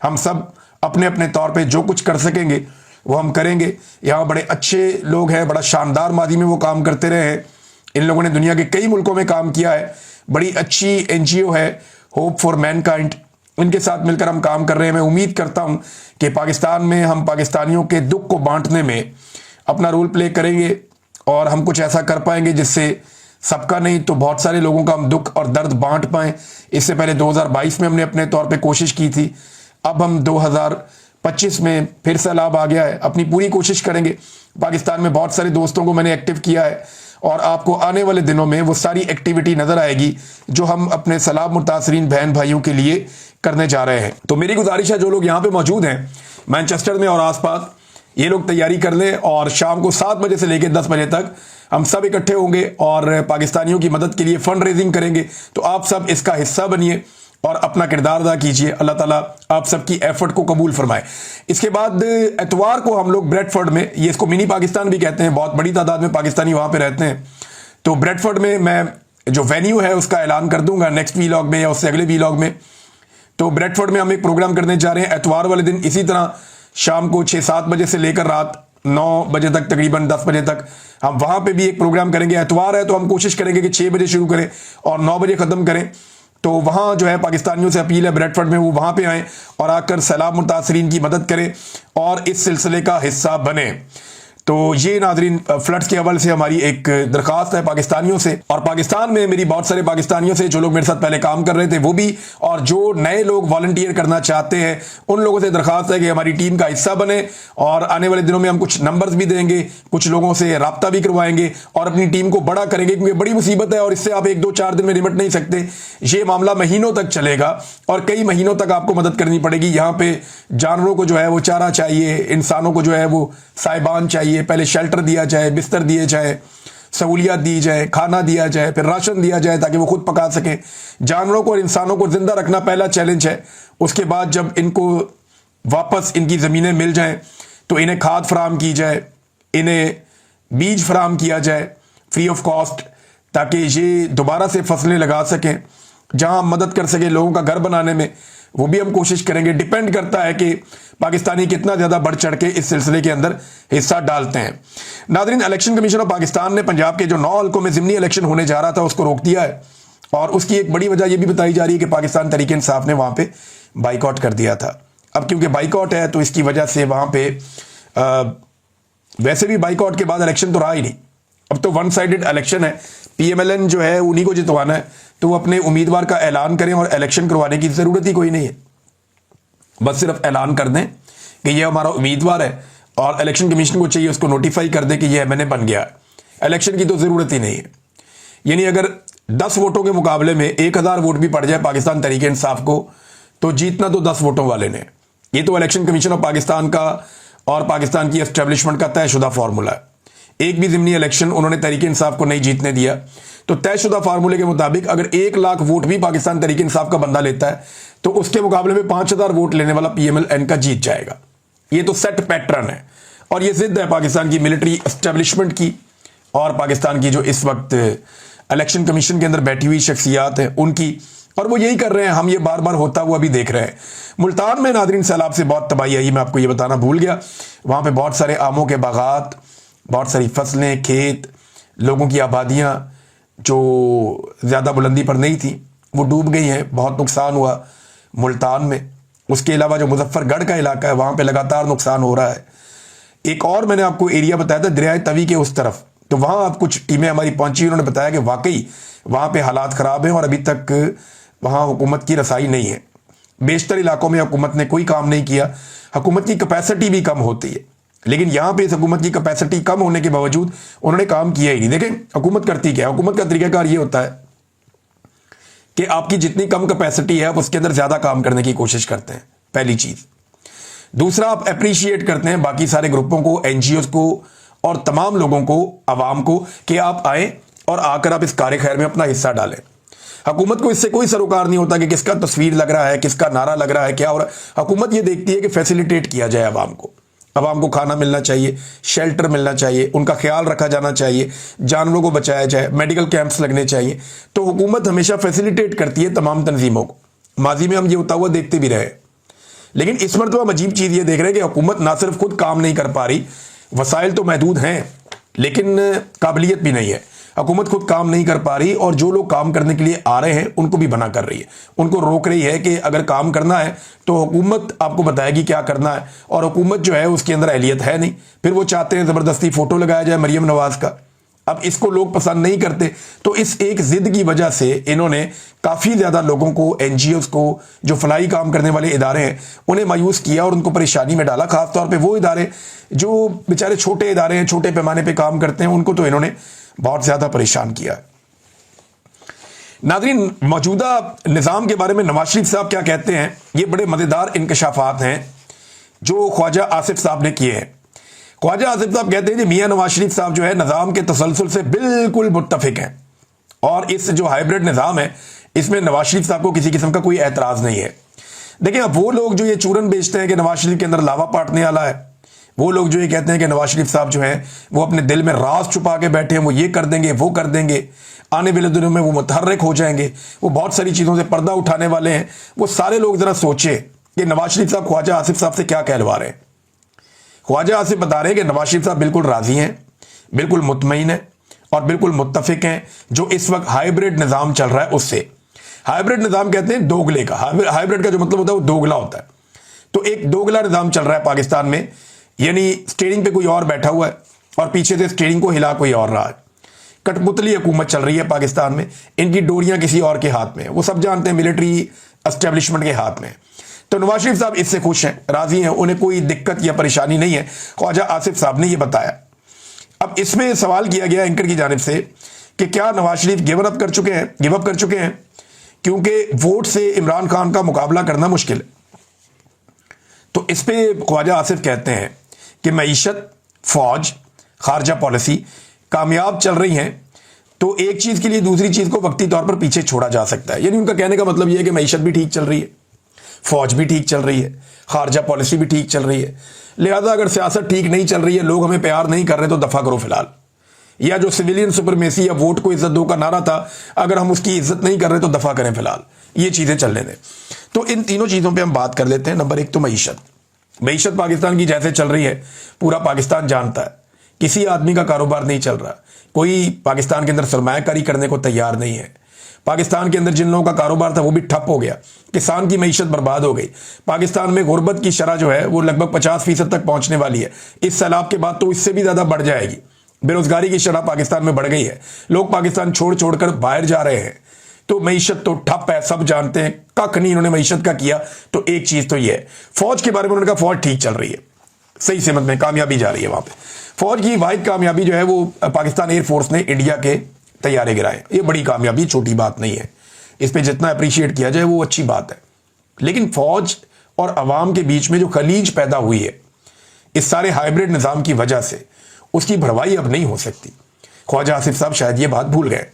ہم سب اپنے اپنے طور پہ جو کچھ کر سکیں گے وہ ہم کریں گے. یہاں بڑے اچھے لوگ ہیں, بڑا شاندار ماضی میں وہ کام کرتے رہے ہیں. ان لوگوں نے دنیا کے کئی ملکوں میں کام کیا ہے. بڑی اچھی NGO ہے ہوپ فار مین کائنڈ, ان کے ساتھ مل کر ہم کام کر رہے ہیں. میں امید کرتا ہوں کہ پاکستان میں ہم پاکستانیوں کے دکھ کو بانٹنے میں اپنا رول پلے کریں گے اور ہم کچھ ایسا کر پائیں گے جس سے سب کا نہیں تو بہت سارے لوگوں کا ہم دکھ اور درد بانٹ پائیں. اس سے پہلے 2022 میں ہم نے اپنے طور پہ کوشش کی تھی, اب ہم 2025 میں پھر سیلاب آ گیا ہے, اپنی پوری کوشش کریں گے. پاکستان میں بہت سارے دوستوں کو میں نے ایکٹیو کیا ہے اور آپ کو آنے والے دنوں میں وہ ساری ایکٹیویٹی نظر آئے گی جو ہم اپنے سیلاب متاثرین بہن بھائیوں کے لیے کرنے جا رہے ہیں. تو میری گزارش ہے جو لوگ یہاں پہ موجود ہیں مانچسٹر میں اور آس پاس, یہ لوگ تیاری کر لیں اور شام کو 7 بجے سے لے کے 10 بجے تک ہم سب اکٹھے ہوں گے اور پاکستانیوں کی مدد کے لیے فنڈ ریزنگ کریں گے. تو آپ سب اس کا حصہ بنیے اور اپنا کردار ادا کیجیے. اللہ تعالیٰ آپ سب کی ایفرٹ کو قبول فرمائے. اس کے بعد اتوار کو ہم لوگ بریڈ فورڈ میں, یہ اس کو منی پاکستان بھی کہتے ہیں, بہت بڑی تعداد میں پاکستانی وہاں پہ رہتے ہیں, تو بریڈ فورڈ میں جو وینیو ہے اس کا اعلان کر دوں گا نیکسٹ ویلاگ میں یا اس سے اگلے ویلاگ میں. تو بریڈ فورڈ میں ہم ایک پروگرام کرنے جا رہے ہیں اتوار والے دن, اسی طرح شام کو 6-7 بجے سے لے کر رات 9 بجے تک, تقریباً 10 بجے تک ہم وہاں پہ بھی ایک پروگرام کریں گے. اتوار ہے تو ہم کوشش کریں گے کہ 6 بجے شروع کریں اور 9 بجے ختم کریں. تو وہاں جو ہے پاکستانیوں سے اپیل ہے بریڈ فورڈ میں وہ وہاں پہ آئیں اور آ کر سیلاب متاثرین کی مدد کریں اور اس سلسلے کا حصہ بنیں. تو یہ ناظرین فلڈز کے حوالے سے ہماری ایک درخواست ہے پاکستانیوں سے, اور پاکستان میں میری بہت سارے پاکستانیوں سے جو لوگ میرے ساتھ پہلے کام کر رہے تھے وہ بھی, اور جو نئے لوگ والنٹیئر کرنا چاہتے ہیں ان لوگوں سے درخواست ہے کہ ہماری ٹیم کا حصہ بنے. اور آنے والے دنوں میں ہم کچھ نمبرز بھی دیں گے, کچھ لوگوں سے رابطہ بھی کروائیں گے اور اپنی ٹیم کو بڑا کریں گے, کیونکہ بڑی مصیبت ہے اور اس سے آپ 1-2-4 دن میں نمٹ نہیں سکتے. یہ معاملہ مہینوں تک چلے گا اور کئی مہینوں تک آپ کو مدد کرنی پڑے گی. یہاں پہ جانوروں کو جو ہے وہ چارہ چاہیے, انسانوں کو جو ہے وہ سائبان چاہیے, پہلے شیلٹر دیا جائے, بستر دیے جائے, سہولیات دی جائے, کھانا دیا جائے, پھر راشن دیا جائے تاکہ وہ خود پکا سکیں. جانوروں کو اور انسانوں کو زندہ رکھنا پہلا چیلنج ہے. اس کے بعد جب ان کو واپس ان کی زمینیں مل جائیں تو انہیں کھاد فراہم کی جائے, انہیں بیج فراہم کیا جائے فری آف کاسٹ, تاکہ یہ دوبارہ سے فصلیں لگا سکیں. جہاں ہم مدد کر سکیں لوگوں کا گھر بنانے میں وہ بھی ہم کوشش کریں گے. ڈیپینڈ کرتا ہے کہ پاکستانی کتنا زیادہ بڑھ چڑھ کے اس سلسلے کے اندر حصہ ڈالتے ہیں. ناظرین, الیکشن کمیشن آف پاکستان نے پنجاب کے جو 9 حلقوں میں ضمنی الیکشن ہونے جا رہا تھا اس کو روک دیا ہے, اور اس کی ایک بڑی وجہ یہ بھی بتائی جا رہی ہے کہ پاکستان تحریک انصاف نے وہاں پہ بائیکاٹ کر دیا تھا. اب کیونکہ بائیکاٹ ہے تو اس کی وجہ سے وہاں پہ ویسے بھی بائیکاٹ کے بعد الیکشن تو رہا ہی نہیں, اب تو ون سائیڈڈ الیکشن ہے. PMLN جو ہے انہی کو جتوانا ہے تو وہ اپنے امیدوار کا اعلان کریں اور الیکشن کروانے کی ضرورت ہی کوئی نہیں ہے. بس صرف اعلان کر دیں کہ یہ ہمارا امیدوار ہے اور الیکشن کمیشن کو چاہیے اس کو نوٹیفائی کر دے کہ یہ میں نے بن گیا. الیکشن کی تو ضرورت ہی نہیں ہے. یعنی اگر 10 ووٹوں کے مقابلے میں 1000 ووٹ بھی پڑ جائے پاکستان تحریک انصاف کو تو جیتنا تو 10 ووٹوں والے نے. یہ تو الیکشن کمیشن آف پاکستان کا اور پاکستان کی اسٹیبلشمنٹ کا طے شدہ فارمولہ ہے. ایک بھی ضمنی الیکشن انہوں نے تحریک انصاف کو نہیں جیتنے دیا. تو طے شدہ فارمولے کے مطابق اگر 1 لاکھ ووٹ بھی پاکستان تحریک انصاف کا بندہ لیتا ہے تو اس کے مقابلے میں 5000 ووٹ لینے والا PMLN کا جیت جائے گا. یہ تو سیٹ پیٹرن ہے اور یہ ضد ہے پاکستان کی ملٹری اسٹیبلشمنٹ کی اور پاکستان کی جو اس وقت الیکشن کمیشن کے اندر بیٹھی ہوئی شخصیات ہیں ان کی, اور وہ یہی کر رہے ہیں. ہم یہ بار بار ہوتا ہوا بھی دیکھ رہے ہیں. ملتان میں ناظرین سیلاب سے بہت تباہی آئی, میں آپ کو یہ بتانا بھول گیا. وہاں پہ بہت سارے آموں کے باغات, بہت ساری فصلیں, کھیت, لوگوں کی آبادیاں جو زیادہ بلندی پر نہیں تھیں وہ ڈوب گئی ہیں. بہت نقصان ہوا ملتان میں. اس کے علاوہ جو مظفر گڑھ کا علاقہ ہے وہاں پہ لگاتار نقصان ہو رہا ہے. ایک اور میں نے آپ کو ایریا بتایا تھا دریائے توی کے اس طرف, تو وہاں اب کچھ ٹیمیں ہماری پہنچی, انہوں نے بتایا کہ واقعی وہاں پہ حالات خراب ہیں اور ابھی تک وہاں حکومت کی رسائی نہیں ہے. بیشتر علاقوں میں حکومت نے کوئی کام نہیں کیا. حکومت کی کیپیسٹی بھی کم ہوتی ہے, لیکن یہاں پہ اس حکومت کی کیپیسٹی کم ہونے کے باوجود انہوں نے کام کیا ہی نہیں. دیکھیں حکومت کرتی کیا, حکومت کا طریقہ کار یہ ہوتا ہے کہ آپ کی جتنی کم کیپیسٹی ہے آپ اس کے اندر زیادہ کام کرنے کی کوشش کرتے ہیں, پہلی چیز. دوسرا, آپ اپریشیٹ کرتے ہیں باقی سارے گروپوں کو, NGOs کو اور تمام لوگوں کو, عوام کو, کہ آپ آئیں اور آ کر آپ اس کار خیر میں اپنا حصہ ڈالیں. حکومت کو اس سے کوئی سروکار نہیں ہوتا کہ کس کا تصویر لگ رہا ہے, کس کا نعرہ لگ رہا ہے, کیا ہو رہا ہے. حکومت یہ دیکھتی ہے کہ فیسیلیٹیٹ کیا جائے عوام کو. عوام کو کھانا ملنا چاہیے, شیلٹر ملنا چاہیے, ان کا خیال رکھا جانا چاہیے, جانوروں کو بچایا جائے, میڈیکل کیمپس لگنے چاہیے. تو حکومت ہمیشہ فیسیلیٹیٹ کرتی ہے تمام تنظیموں کو. ماضی میں ہم یہ ہوتا ہوا دیکھتے بھی رہے. لیکن اس مرتبہ ہم عجیب چیز یہ دیکھ رہے ہیں کہ حکومت نہ صرف خود کام نہیں کر پا رہی، وسائل تو محدود ہیں لیکن قابلیت بھی نہیں ہے، حکومت خود کام نہیں کر پا رہی، اور جو لوگ کام کرنے کے لیے آ رہے ہیں ان کو بھی منع کر رہی ہے، ان کو روک رہی ہے کہ اگر کام کرنا ہے تو حکومت آپ کو بتائے گی کیا کرنا ہے، اور حکومت جو ہے اس کے اندر اہلیت ہے نہیں۔ پھر وہ چاہتے ہیں زبردستی فوٹو لگایا جائے مریم نواز کا، اب اس کو لوگ پسند نہیں کرتے، تو اس ایک ضد کی وجہ سے انہوں نے کافی زیادہ لوگوں کو، این جی اوز کو، جو فلاحی کام کرنے والے ادارے ہیں انہیں مایوس کیا اور ان کو پریشانی میں ڈالا۔ خاص طور پہ وہ ادارے جو بیچارے چھوٹے ادارے ہیں، چھوٹے پیمانے پہ کام کرتے ہیں، ان کو تو انہوں نے بہت زیادہ پریشان کیا ہے۔ ناظرین، موجودہ نظام کے بارے میں نواز شریف صاحب کیا کہتے ہیں، یہ بڑے مزیدار انکشافات ہیں جو خواجہ آصف صاحب نے کیے ہیں۔ خواجہ آصف صاحب کہتے ہیں کہ میاں نواز شریف صاحب جو ہے نظام کے تسلسل سے بالکل متفق ہیں، اور اس جو ہائیبرڈ نظام ہے اس میں نواز شریف صاحب کو کسی قسم کا کوئی اعتراض نہیں ہے۔ دیکھیں، اب وہ لوگ جو یہ چورن بیچتے ہیں کہ نواز شریف کے اندر لاوا پاٹنے والا ہے، وہ لوگ جو یہ کہتے ہیں کہ نواز شریف صاحب جو ہیں وہ اپنے دل میں راز چھپا کے بیٹھے ہیں، وہ یہ کر دیں گے، وہ کر دیں گے، آنے والے دنوں میں وہ متحرک ہو جائیں گے، وہ بہت ساری چیزوں سے پردہ اٹھانے والے ہیں، وہ سارے لوگ ذرا سوچیں کہ نواز شریف صاحب خواجہ آصف صاحب سے کیا کہلوا رہے ہیں۔ خواجہ آصف بتا رہے ہیں کہ نواز شریف صاحب بالکل راضی ہیں، بالکل مطمئن ہیں اور بالکل متفق ہیں جو اس وقت ہائیبرڈ نظام چل رہا ہے اس سے۔ ہائیبرڈ نظام کہتے ہیں دوگلے کا، ہائیبرڈ کا جو مطلب ہوتا ہے وہ دوگلا ہوتا ہے، تو ایک دوگلا نظام چل رہا ہے پاکستان میں، یعنی سٹیئرنگ پہ کوئی اور بیٹھا ہوا ہے اور پیچھے سے سٹیئرنگ کو ہلا کوئی اور رہا ہے۔ کٹ پتلی حکومت چل رہی ہے پاکستان میں، ان کی ڈوریاں کسی اور کے ہاتھ میں ہیں، وہ سب جانتے ہیں ملٹری اسٹیبلشمنٹ کے ہاتھ میں۔ تو نواز شریف صاحب اس سے خوش ہیں، راضی ہیں، انہیں کوئی دقت یا پریشانی نہیں ہے، خواجہ آصف صاحب نے یہ بتایا۔ اب اس میں سوال کیا گیا اینکر کی جانب سے کہ کیا نواز شریف گیو اپ کر چکے ہیں کیونکہ ووٹ سے عمران خان کا مقابلہ کرنا مشکل ہے۔ تو اس پہ خواجہ آصف کہتے ہیں کہ معیشت، فوج، خارجہ پالیسی کامیاب چل رہی ہیں تو ایک چیز کے لیے دوسری چیز کو وقتی طور پر پیچھے چھوڑا جا سکتا ہے۔ یعنی ان کا کہنے کا مطلب یہ ہے کہ معیشت بھی ٹھیک چل رہی ہے، فوج بھی ٹھیک چل رہی ہے، خارجہ پالیسی بھی ٹھیک چل رہی ہے، لہذا اگر سیاست ٹھیک نہیں چل رہی ہے، لوگ ہمیں پیار نہیں کر رہے تو دفع کرو فی الحال۔ یا جو سویلین سپرمیسی یا ووٹ کو عزت دو کا نعرہ تھا، اگر ہم اس کی عزت نہیں کر رہے تو دفع کریں فی الحال، یہ چیزیں چلنے دیں۔ تو ان تینوں چیزوں پہ ہم بات کر لیتے ہیں۔ نمبر ایک تو معیشت پاکستان کی جیسے چل رہی ہے پورا پاکستان جانتا ہے، کسی آدمی کا کاروبار نہیں چل رہا، کوئی پاکستان کے اندر سرمایہ کاری کرنے کو تیار نہیں ہے۔ پاکستان کے اندر جن لوگوں کا کاروبار تھا وہ بھی ٹھپ ہو گیا، کسان کی معیشت برباد ہو گئی۔ پاکستان میں غربت کی شرح جو ہے وہ لگ بھگ 50% تک پہنچنے والی ہے، اس سیلاب کے بعد تو اس سے بھی زیادہ بڑھ جائے گی۔ بے روزگاری کی شرح پاکستان میں بڑھ گئی ہے، لوگ پاکستان چھوڑ کر باہر جا رہے ہیں، تو معیشت تو ٹھپ ہے، سب جانتے ہیں، کک نہیں انہوں نے معیشت کا کیا۔ تو ایک چیز تو یہ ہے۔ فوج کے بارے میں انہوں نے کہا فوج ٹھیک چل رہی ہے، صحیح سمت میں کامیابی جا رہی ہے وہاں پہ۔ فوج کی واحد کامیابی جو ہے وہ پاکستان ایئر فورس نے انڈیا کے طیارے گرائے، یہ بڑی کامیابی، چھوٹی بات نہیں ہے، اس پہ جتنا اپریشیٹ کیا جائے وہ اچھی بات ہے۔ لیکن فوج اور عوام کے بیچ میں جو خلیج پیدا ہوئی ہے اس سارے ہائیبرڈ نظام کی وجہ سے، اس کی بھروائی اب نہیں ہو سکتی۔ خواجہ آصف صاحب شاید یہ بات بھول گئے۔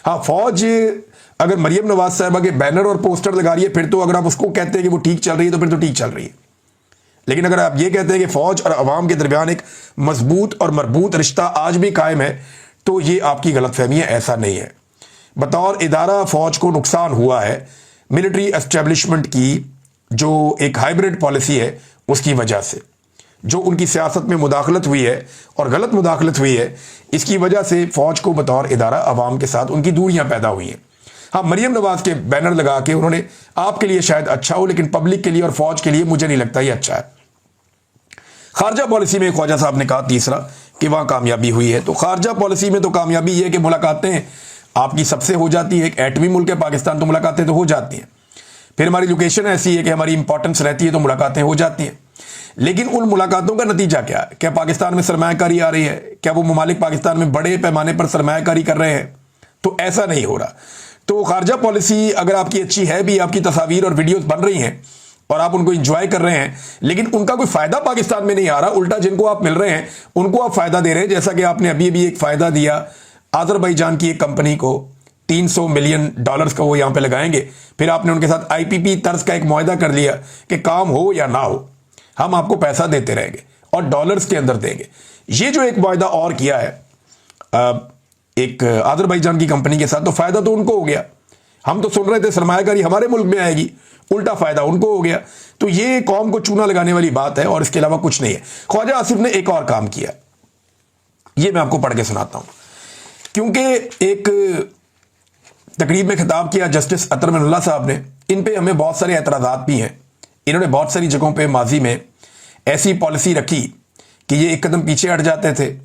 ہاں، فوج اگر مریم نواز صاحبہ کے بینر اور پوسٹر لگا رہی ہے پھر تو اگر آپ اس کو کہتے ہیں کہ وہ ٹھیک چل رہی ہے تو پھر تو ٹھیک چل رہی ہے، لیکن اگر آپ یہ کہتے ہیں کہ فوج اور عوام کے درمیان ایک مضبوط اور مربوط رشتہ آج بھی قائم ہے تو یہ آپ کی غلط فہمی ہے، ایسا نہیں ہے۔ بطور ادارہ فوج کو نقصان ہوا ہے ملٹری اسٹیبلشمنٹ کی جو ایک ہائیبرڈ پالیسی ہے اس کی وجہ سے، جو ان کی سیاست میں مداخلت ہوئی ہے اور غلط مداخلت ہوئی ہے، اس کی وجہ سے فوج کو بطور ادارہ عوام کے ساتھ ان کی دوریاں پیدا ہوئی ہیں۔ ہاں، مریم نواز کے بینر لگا کے انہوں نے آپ کے لیے شاید اچھا ہو، لیکن پبلک کے لیے اور فوج کے لیے مجھے نہیں لگتا یہ اچھا ہے۔ خارجہ پالیسی میں خواجہ صاحب نے کہا تیسرا کہ وہاں کامیابی ہوئی ہے، تو خارجہ پالیسی میں تو کامیابی یہ ہے کہ ملاقاتیں آپ کی سب سے ہو جاتی ہے، ایک ایٹمی ملک ہے پاکستان تو ملاقاتیں تو ہو جاتی ہیں، پھر ہماری لوکیشن ایسی ہے کہ ہماری امپورٹنس رہتی ہے تو ملاقاتیں ہو جاتی ہیں۔ لیکن ان ملاقاتوں کا نتیجہ کیا ہے؟ کیا پاکستان میں سرمایہ کاری آ رہی ہے؟ کیا وہ ممالک پاکستان میں بڑے پیمانے پر سرمایہ کاری کر رہے ہیں؟ تو ایسا نہیں ہو رہا۔ تو خارجہ پالیسی اگر آپ کی اچھی ہے بھی، آپ کی تصاویر اور ویڈیوز بن رہی ہیں اور آپ ان کو انجوائے کر رہے ہیں، لیکن ان کا کوئی فائدہ پاکستان میں نہیں آ رہا، الٹا جن کو آپ مل رہے ہیں ان کو آپ فائدہ دے رہے ہیں، جیسا کہ آپ نے ابھی ایک فائدہ دیا آذربائیجان کی ایک کمپنی کو، $300 ملین کا وہ یہاں پہ لگائیں گے، پھر آپ نے ان کے ساتھ آئی پی پی طرز کا ایک معاہدہ کر لیا کہ کام ہو یا نہ ہو ہم آپ کو پیسہ دیتے رہیں گے اور ڈالرز کے اندر دیں گے۔ یہ جو ایک معاہدہ اور کیا ہے ایک آذربائیجان کی کمپنی کے ساتھ، تو فائدہ تو ان کو ہو گیا۔ ہم تو سن رہے تھے سرمایہ کاری ہمارے ملک میں آئے گی، الٹا فائدہ ان کو ہو گیا. تو یہ قوم کو چونا لگانے والی بات ہے اور اس کے علاوہ کچھ نہیں ہے. خواجہ آصف نے ایک اور کام کیا, یہ میں آپ کو پڑھ کے سناتا ہوں. کیونکہ ایک تقریب میں خطاب کیا جسٹس اطہر من اللہ صاحب نے, ان پہ ہمیں بہت سارے اعتراضات بھی ہیں. انہوں نے بہت ساری جگہوں پہ ماضی میں ایسی پالیسی رکھی کہ یہ ایک قدم پیچھے ہٹ جاتے تھے,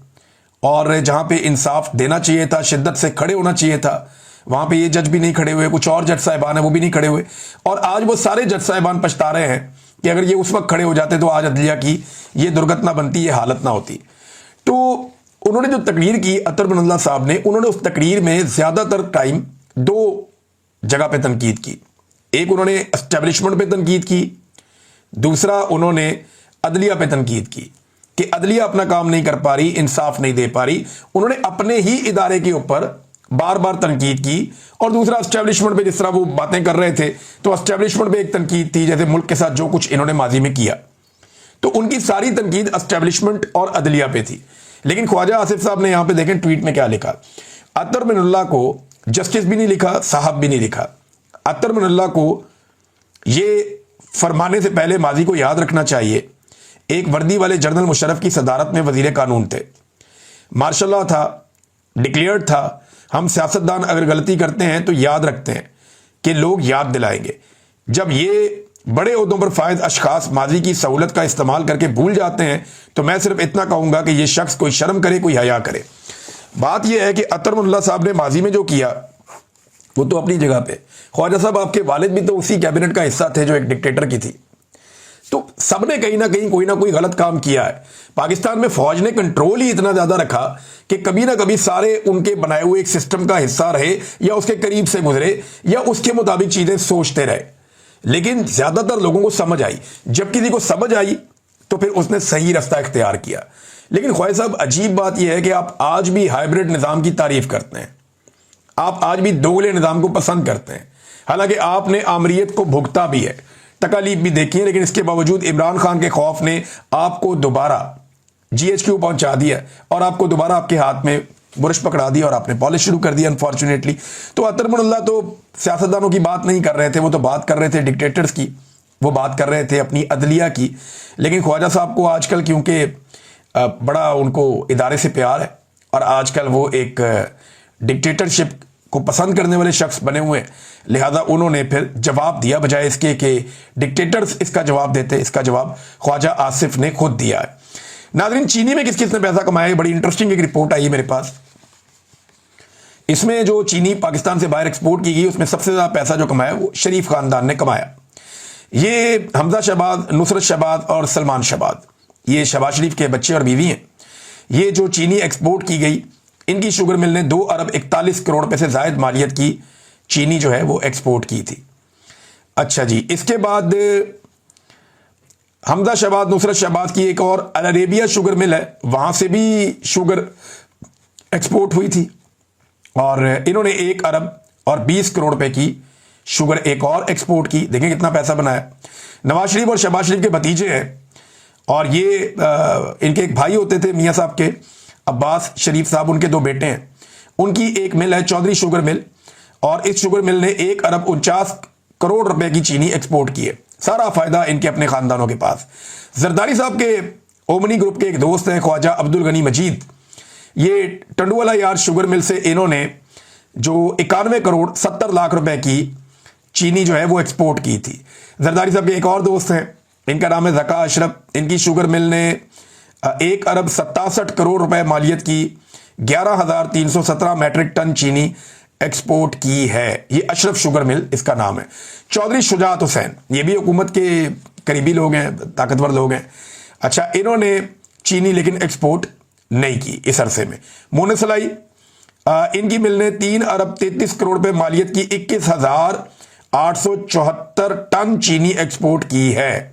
اور جہاں پہ انصاف دینا چاہیے تھا, شدت سے کھڑے ہونا چاہیے تھا, وہاں پہ یہ جج بھی نہیں کھڑے ہوئے, کچھ اور جج صاحبان ہیں وہ بھی نہیں کھڑے ہوئے. اور آج وہ سارے جج صاحبان پچھتا رہے ہیں کہ اگر یہ اس وقت کھڑے ہو جاتے تو آج عدلیہ کی یہ درگت نہ بنتی, یہ حالت نہ ہوتی. تو انہوں نے جو تقریر کی اطہر من اللہ صاحب نے, انہوں نے اس تقریر میں زیادہ تر ٹائم دو جگہ پہ تنقید کی. ایک انہوں نے اسٹیبلشمنٹ پہ تنقید کی, دوسرا انہوں نے عدلیہ پہ تنقید کی کہ عدلیہ اپنا کام نہیں کر پا رہی, انصاف نہیں دے پا رہی. انہوں نے اپنے ہی ادارے کے اوپر بار بار تنقید کی. اور دوسرا اسٹیبلشمنٹ پہ جس طرح وہ باتیں کر رہے تھے, تو اسٹیبلشمنٹ پہ ایک تنقید تھی جیسے ملک کے ساتھ جو کچھ انہوں نے ماضی میں کیا, تو ان کی ساری تنقید اسٹیبلشمنٹ اور عدلیہ پہ تھی. لیکن خواجہ آصف صاحب نے یہاں پہ دیکھیں ٹویٹ میں کیا لکھا. اطہر من اللہ کو جسٹس بھی نہیں لکھا, صاحب بھی نہیں لکھا. اطہر من اللہ کو یہ فرمانے سے پہلے ماضی کو یاد رکھنا چاہیے. ایک وردی والے جنرل مشرف کی صدارت میں وزیر قانون تھے, مارشل لاء تھا, ڈکلیئرڈ تھا. ہم سیاستدان اگر غلطی کرتے ہیں تو یاد رکھتے ہیں کہ لوگ یاد دلائیں گے. جب یہ بڑے عہدوں پر فائز اشخاص ماضی کی سہولت کا استعمال کر کے بھول جاتے ہیں تو میں صرف اتنا کہوں گا کہ یہ شخص کوئی شرم کرے, کوئی حیا کرے. بات یہ ہے کہ اطہر من اللہ صاحب نے ماضی میں جو کیا وہ تو اپنی جگہ پہ. خواجہ صاحب آپ کے والد بھی تو اسی کیبنٹ کا حصہ تھے جو ایک ڈکٹیٹر کی تھی. تو سب نے کہیں نہ کہیں کوئی نہ کوئی غلط کام کیا ہے. پاکستان میں فوج نے کنٹرول ہی اتنا زیادہ رکھا کہ کبھی نہ کبھی سارے ان کے بنائے ہوئے ایک سسٹم کا حصہ رہے, یا اس کے قریب سے گزرے, یا اس کے مطابق چیزیں سوچتے رہے. لیکن زیادہ تر لوگوں کو سمجھ آئی. جب کسی کو سمجھ آئی تو پھر اس نے صحیح رستہ اختیار کیا. لیکن خواجہ صاحب عجیب بات یہ ہے کہ آپ آج بھی ہائبرڈ نظام کی تعریف کرتے ہیں, آپ آج بھی دوگلے نظام کو پسند کرتے ہیں. حالانکہ آپ نے آمریت کو بھگتا بھی ہے, تکالیف بھی دیکھی ہے, لیکن اس کے باوجود عمران خان کے خوف نے آپ کو دوبارہ GHQ پہنچا دیا اور آپ کو دوبارہ آپ کے ہاتھ میں برش پکڑا دیا اور آپ نے پالش شروع کر دیا انفارچونیٹلی. تو اطہر من اللہ تو سیاستدانوں کی بات نہیں کر رہے تھے, وہ تو بات کر رہے تھے ڈکٹیٹرز کی, وہ بات کر رہے تھے اپنی عدلیہ کی. لیکن خواجہ صاحب کو آج کل کیونکہ بڑا ان کو ادارے سے پیار ہے اور آج کل وہ ایک ڈکٹیٹرشپ کو پسند کرنے والے شخص بنے ہوئے ہیں, لہذا انہوں نے پھر جواب دیا بجائے اس کے کہ ڈکٹیٹرز اس کا جواب دیتے. اس کا جواب خواجہ آصف نے خود دیا ہے. ناظرین, چینی میں کس کس نے پیسہ کمایا ہے, بڑی انٹرسٹنگ ایک رپورٹ آئی ہے میرے پاس. اس میں جو چینی پاکستان سے باہر ایکسپورٹ کی گئی اس میں سب سے زیادہ پیسہ جو کمایا وہ شریف خاندان نے کمایا. یہ حمزہ شہباز, نصرت شہباز اور سلمان شہباز, یہ شہباز شریف کے بچے اور بیوی ہیں. یہ جو چینی ایکسپورٹ کی گئی, ان کی شوگر مل نے 2 ارب 41 کروڑ روپے سے زائد مالیت کی چینی جو ہے وہ ایکسپورٹ کی تھی. اچھا جی, اس کے بعد حمزہ شہباز, نصرت شہباز کی ایک اور العربیہ شوگر مل ہے, وہاں سے بھی شوگر ایکسپورٹ ہوئی تھی اور انہوں نے 1 ارب اور 20 کروڑ روپے کی شوگر ایک اور ایکسپورٹ کی. دیکھیں کتنا پیسہ بنایا. نواز شریف اور شہباز شریف کے بھتیجے ہیں اور یہ ان کے ایک بھائی ہوتے تھے میاں صاحب کے, عباس شریف صاحب, ان کے 2 بیٹے ہیں. ان کی ایک مل ہے چودھری شوگر مل, اور اس شوگر مل نے 1 ارب 49 کروڑ روپے کی چینی ایکسپورٹ کی ہے. سارا فائدہ ان کے اپنے خاندانوں کے پاس. زرداری صاحب کے اومنی گروپ کے ایک دوست ہیں خواجہ عبد الغنی مجید, یہ ٹنڈوالا یار شوگر مل سے انہوں نے جو 91 کروڑ 70 لاکھ روپے کی چینی جو ہے وہ ایکسپورٹ کی تھی. زرداری صاحب کے ایک اور دوست ہیں, ان کا نام ہے ذکا اشرف, ان کی شوگر مل نے 1 ارب 67 کروڑ روپے مالیت کی 11,317 میٹرک ٹن چینی ایکسپورٹ کی ہے. یہ اشرف شوگر مل اس کا نام ہے. چودھری شجاعت حسین, یہ بھی حکومت کے قریبی لوگ ہیں, طاقتور لوگ ہیں. اچھا, انہوں نے چینی لیکن ایکسپورٹ نہیں کی اس عرصے میں. مونس سلائی, ان کی مل نے 3 ارب 33 کروڑ روپے مالیت کی 21,874 ٹن چینی ایکسپورٹ کی ہے.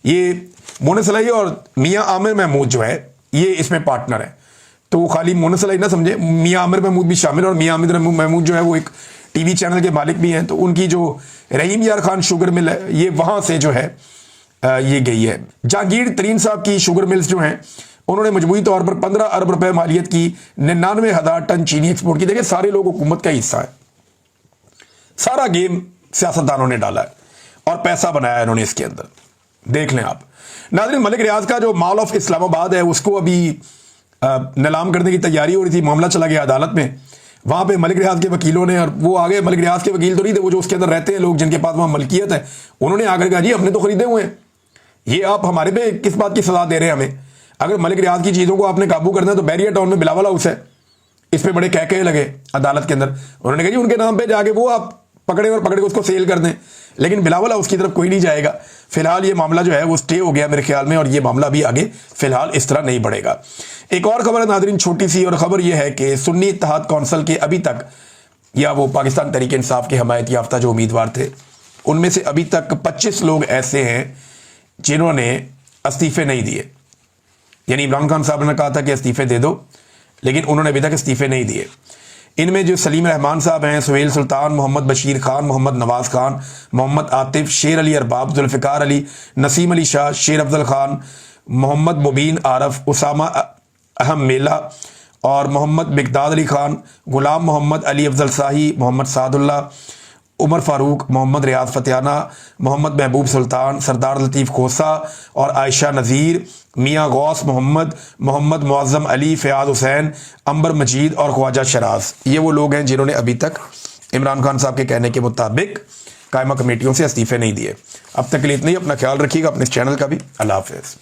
یہ مونس سلائی اور میاں عامر محمود جو ہے یہ اس میں پارٹنر ہیں. تو خالی مونس سلائی نہ سمجھے, میاں عامر محمود بھی شامل, اور میاں عامر محمود جو ہے وہ ایک ٹی وی چینل کے مالک بھی ہیں. تو ان کی جو رحیم یار خان شوگر مل ہے یہ وہاں سے جو ہے یہ گئی ہے. جہانگیر ترین صاحب کی شوگر ملز جو ہیں انہوں نے مجموعی طور پر 15 ارب روپے مالیت کی 99,000 ٹن چینی ایکسپورٹ کی. دیکھیں سارے لوگ حکومت کا حصہ ہے, سارا گیم سیاستدانوں نے ڈالا ہے. اور پیسہ بنایا انہوں نے اس کے اندر. دیکھ لیں آپ ناظرین. ملک ریاض کا جو مال آف اسلام آباد ہے اس کو ابھی نیلام کرنے کی تیاری ہو رہی تھی. معاملہ چلا گیا عدالت میں. وہاں پہ ملک ریاض کے وکیلوں نے, اور وہ آگے ملک ریاض کے وکیل تو نہیں تھے, وہ جو اس کے اندر رہتے ہیں لوگ جن کے پاس وہاں ملکیت ہے, انہوں نے آ کر کہا جی ہم نے تو خریدے ہوئے ہیں, یہ آپ ہمارے پہ کس بات کی سزا دے رہے ہیں ہمیں. اگر ملک ریاض کی چیزوں کو آپ نے قابو کرنا ہے تو بیریا ٹاؤن میں بلاول ہاؤس ہے, اس پہ بڑے کہے لگے عدالت کے اندر. انہوں نے کہا جی ان کے نام پہ جا کے وہ آپ پکڑے اور پکڑ کے اس کو سیل کر دیں, لیکن بلاول ہاؤس کی طرف کوئی نہیں جائے گا. فی الحال یہ معاملہ جو ہے وہ سٹے ہو گیا میرے خیال میں, اور یہ معاملہ بھی آگے فی الحال اس طرح نہیں بڑھے گا. ایک اور خبر ہے ناظرین چھوٹی سی, اور خبر یہ ہے کہ سنی اتحاد کونسل کے ابھی تک, یا وہ پاکستان تحریک انصاف کے حمایت یافتہ جو امیدوار تھے, ان میں سے ابھی تک 25 لوگ ایسے ہیں جنہوں نے استعفے نہیں دیے. یعنی عمران خان صاحب نے کہا تھا کہ استعفے دے دو, لیکن انہوں نے ابھی تک استعفے نہیں دیے. ان میں جو سلیم رحمان صاحب ہیں, سہیل سلطان, محمد بشیر خان, محمد نواز خان, محمد عاطف, شیر علی ارباب, ذوالفقار علی, نسیم علی شاہ, شیر افضل خان, محمد مبین عارف, اسامہ احم میلہ اور محمد بغداد علی خان, غلام محمد علی افضل شاہی, محمد سعد اللہ, عمر فاروق, محمد ریاض فتیانہ, محمد محبوب سلطان, سردار لطیف کھوسا اور عائشہ نذیر, میاں غوث محمد, محمد معظم علی, فیاض حسین, انبر مجید اور خواجہ شراز. یہ وہ لوگ ہیں جنہوں نے ابھی تک عمران خان صاحب کے کہنے کے مطابق قائمہ کمیٹیوں سے استعفے نہیں دیے. اب تک کے لیے اتنا ہی. اپنا خیال رکھیے گا, اپنے اس چینل کا بھی. اللہ حافظ.